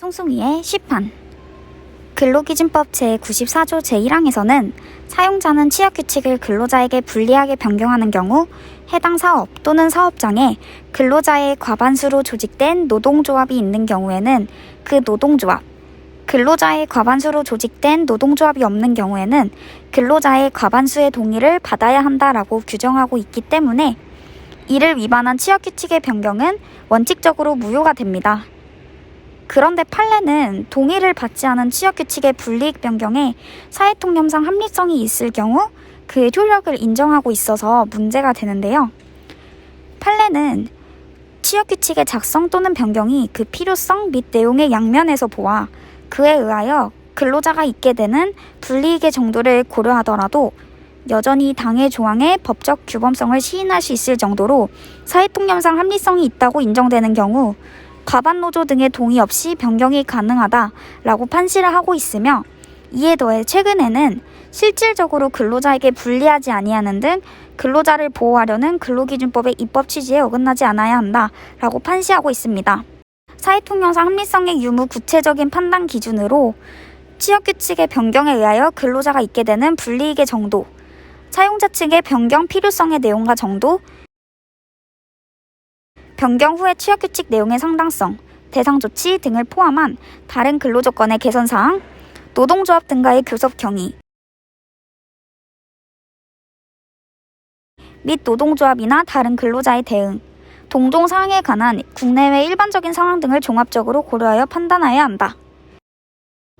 송송이의 시판. 근로기준법 제94조 제1항에서는 사용자는 취업규칙을 근로자에게 불리하게 변경하는 경우 해당 사업 또는 사업장에 근로자의 과반수로 조직된 노동조합이 있는 경우에는 그 노동조합, 근로자의 과반수로 조직된 노동조합이 없는 경우에는 근로자의 과반수의 동의를 받아야 한다라고 규정하고 있기 때문에 이를 위반한 취업규칙의 변경은 원칙적으로 무효가 됩니다. 그런데 판례는 동의를 받지 않은 취업규칙의 불이익 변경에 사회통념상 합리성이 있을 경우 그의 효력을 인정하고 있어서 문제가 되는데요. 판례는 취업규칙의 작성 또는 변경이 그 필요성 및 내용의 양면에서 보아 그에 의하여 근로자가 있게 되는 불이익의 정도를 고려하더라도 여전히 당해 조항의 법적 규범성을 시인할 수 있을 정도로 사회통념상 합리성이 있다고 인정되는 경우 과반 노조 등의 동의 없이 변경이 가능하다라고 판시를 하고 있으며, 이에 더해 최근에는 실질적으로 근로자에게 불리하지 아니하는 등 근로자를 보호하려는 근로기준법의 입법 취지에 어긋나지 않아야 한다라고 판시하고 있습니다. 사회통념상 합리성의 유무 구체적인 판단 기준으로 취업규칙의 변경에 의하여 근로자가 있게 되는 불이익의 정도, 사용자 측의 변경 필요성의 내용과 정도, 변경 후의 취업규칙 내용의 상당성, 대상 조치 등을 포함한 다른 근로조건의 개선사항, 노동조합 등과의 교섭 경위 및 노동조합이나 다른 근로자의 대응, 동종사항에 관한 국내외 일반적인 상황 등을 종합적으로 고려하여 판단해야 한다.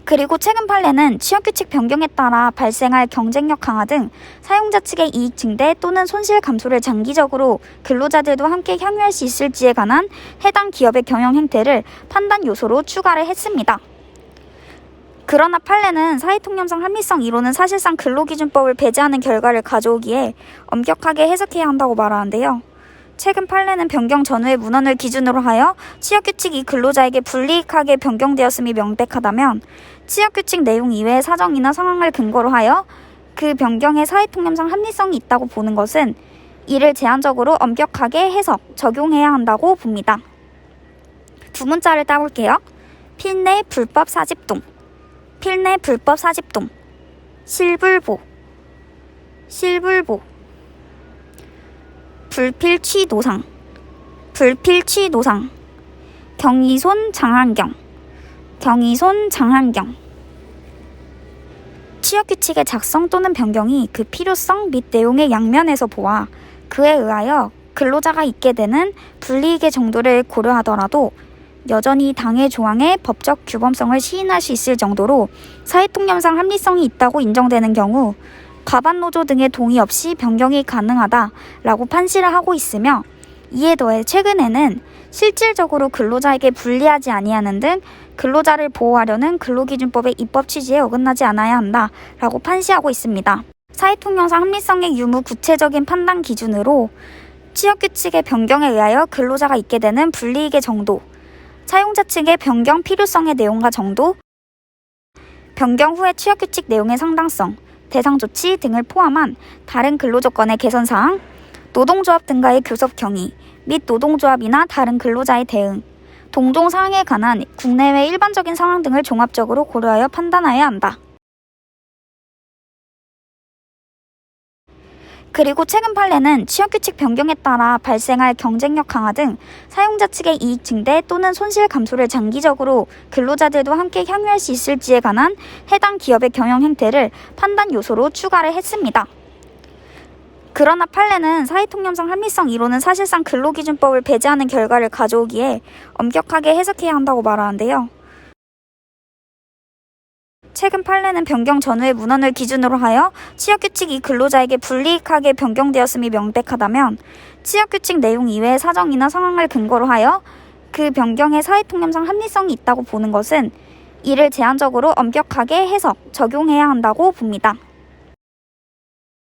그리고 최근 판례는 취업규칙 변경에 따라 발생할 경쟁력 강화 등 사용자 측의 이익 증대 또는 손실 감소를 장기적으로 근로자들도 함께 향유할 수 있을지에 관한 해당 기업의 경영 행태를 판단 요소로 추가를 했습니다. 그러나 판례는 사회통념상 합리성 이론은 사실상 근로기준법을 배제하는 결과를 가져오기에 엄격하게 해석해야 한다고 말하는데요. 최근 판례는 변경 전후의 문헌을 기준으로 하여 취업규칙이 근로자에게 불이익하게 변경되었음이 명백하다면 취업규칙 내용 이외의 사정이나 상황을 근거로 하여 그 변경의 사회통념상 합리성이 있다고 보는 것은 이를 제한적으로 엄격하게 해석, 적용해야 한다고 봅니다. 두 문자를 따볼게요. 필내 불법 사집동, 필내 불법 사집동, 실불보, 실불보, 불필취노상, 불필취노상, 경이손 장환경, 경이손 장환경. 취업규칙의 작성 또는 변경이 그 필요성 및 내용의 양면에서 보아 그에 의하여 근로자가 있게 되는 불이익의 정도를 고려하더라도 여전히 당해 조항의 법적 규범성을 시인할 수 있을 정도로 사회통념상 합리성이 있다고 인정되는 경우 과반 노조 등의 동의 없이 변경이 가능하다라고 판시를 하고 있으며, 이에 더해 최근에는 실질적으로 근로자에게 불리하지 아니하는 등 근로자를 보호하려는 근로기준법의 입법 취지에 어긋나지 않아야 한다라고 판시하고 있습니다. 사회통념상 합리성의 유무 구체적인 판단 기준으로 취업규칙의 변경에 의하여 근로자가 있게 되는 불이익의 정도, 사용자 측의 변경 필요성의 내용과 정도, 변경 후의 취업규칙 내용의 상당성, 대상 조치 등을 포함한 다른 근로조건의 개선사항, 노동조합 등과의 교섭 경위 및 노동조합이나 다른 근로자의 대응, 동종사항에 관한 국내외 일반적인 상황 등을 종합적으로 고려하여 판단해야 한다. 그리고 최근 판례는 취업규칙 변경에 따라 발생할 경쟁력 강화 등 사용자 측의 이익 증대 또는 손실 감소를 장기적으로 근로자들도 함께 향유할 수 있을지에 관한 해당 기업의 경영 행태를 판단 요소로 추가를 했습니다. 그러나 판례는 사회통념상 합리성 이론은 사실상 근로기준법을 배제하는 결과를 가져오기에 엄격하게 해석해야 한다고 말하는데요. 최근 판례는 변경 전후의 문헌을 기준으로 하여 취업규칙이 근로자에게 불이익하게 변경되었음이 명백하다면 취업규칙 내용 이외의 사정이나 상황을 근거로 하여 그 변경의 사회통념상 합리성이 있다고 보는 것은 이를 제한적으로 엄격하게 해석, 적용해야 한다고 봅니다.